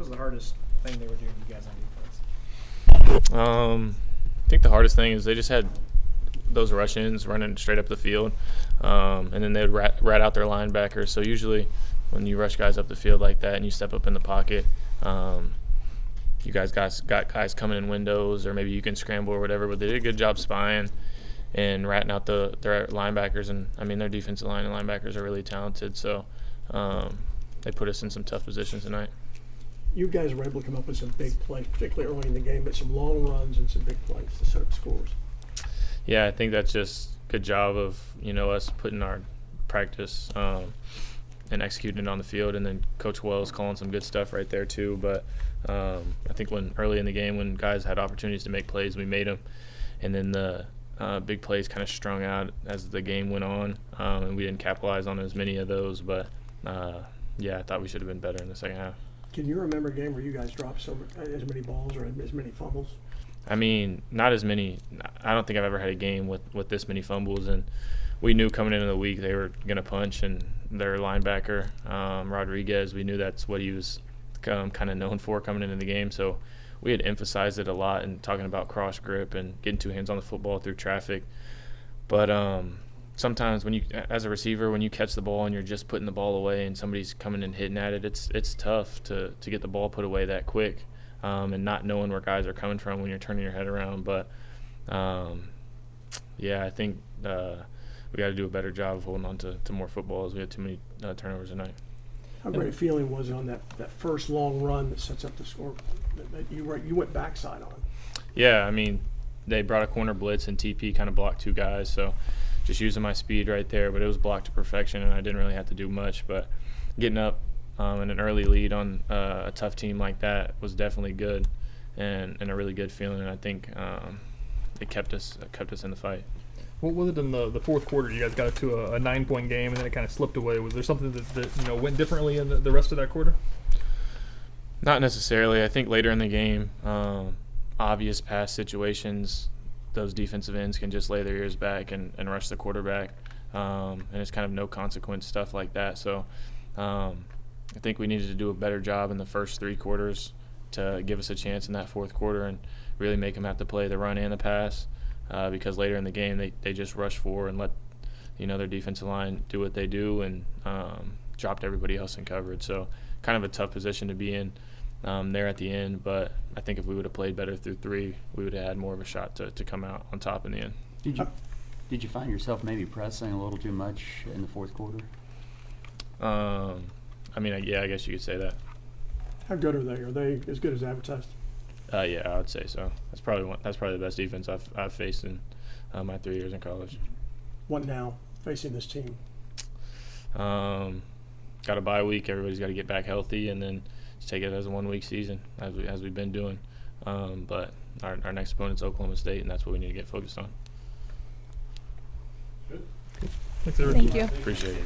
was the hardest thing they were doing to you guys on defense? I think the hardest thing is they just had those rush-ins running straight up the field, and then they would rat out their linebackers. So usually when you rush guys up the field like that and you step up in the pocket, you guys got guys coming in windows, or maybe you can scramble or whatever, but they did a good job spying and ratting out their linebackers. And, I mean, their defensive line and linebackers are really talented, so they put us in some tough positions tonight. You guys were able to come up with some big plays, particularly early in the game, but some long runs and some big plays to set up scores. Yeah, I think that's just a good job of, us putting our practice and executing it on the field, and then Coach Wells calling some good stuff right there too. But I think early in the game when guys had opportunities to make plays, we made them, and then the big plays kind of strung out as the game went on, and we didn't capitalize on as many of those. But, I thought we should have been better in the second half. Can you remember a game where you guys dropped as many balls or as many fumbles? I mean, not as many. I don't think I've ever had a game with this many fumbles, and we knew coming into the week they were going to punch, and their linebacker, Rodriguez, we knew that's what he was kind of known for coming into the game. So we had emphasized it a lot and talking about cross grip and getting two hands on the football through traffic. But sometimes when you, as a receiver, when you catch the ball and you're just putting the ball away and somebody's coming and hitting at it, it's tough to get the ball put away that quick, and not knowing where guys are coming from when you're turning your head around. But, I think we got to do a better job of holding on to more footballs. We had too many turnovers tonight. How great a feeling was it on that first long run that sets up the score that you went backside on? Yeah, I mean, they brought a corner blitz and TP kind of blocked two guys, so just using my speed right there, but it was blocked to perfection, and I didn't really have to do much. But getting up in an early lead on a tough team like that was definitely good and a really good feeling, and I think it kept us in the fight. What was it in the fourth quarter? You guys got to a 9-point game, and then it kind of slipped away. Was there something that went differently in the rest of that quarter? Not necessarily. I think later in the game, obvious pass situations, those defensive ends can just lay their ears back and rush the quarterback, and it's kind of no consequence stuff like that. So I think we needed to do a better job in the first three quarters to give us a chance in that fourth quarter and really make them have to play the run and the pass, because later in the game they just rushed forward and let their defensive line do what they do and dropped everybody else in coverage. So kind of a tough position to be in there at the end, but I think if we would have played better through three, we would have had more of a shot to come out on top in the end. Did you find yourself maybe pressing a little too much in the fourth quarter? I mean, I guess you could say that. How good are they? Are they as good as advertised? Yeah, I would say so. That's probably the best defense I've faced in my 3 years in college. What now, facing this team? Got a bye week. Everybody's got to get back healthy, and then just take it as a 1-week season as we've been doing. But our next opponent's Oklahoma State, and that's what we need to get focused on. Thanks, everybody. Thank you. Appreciate it.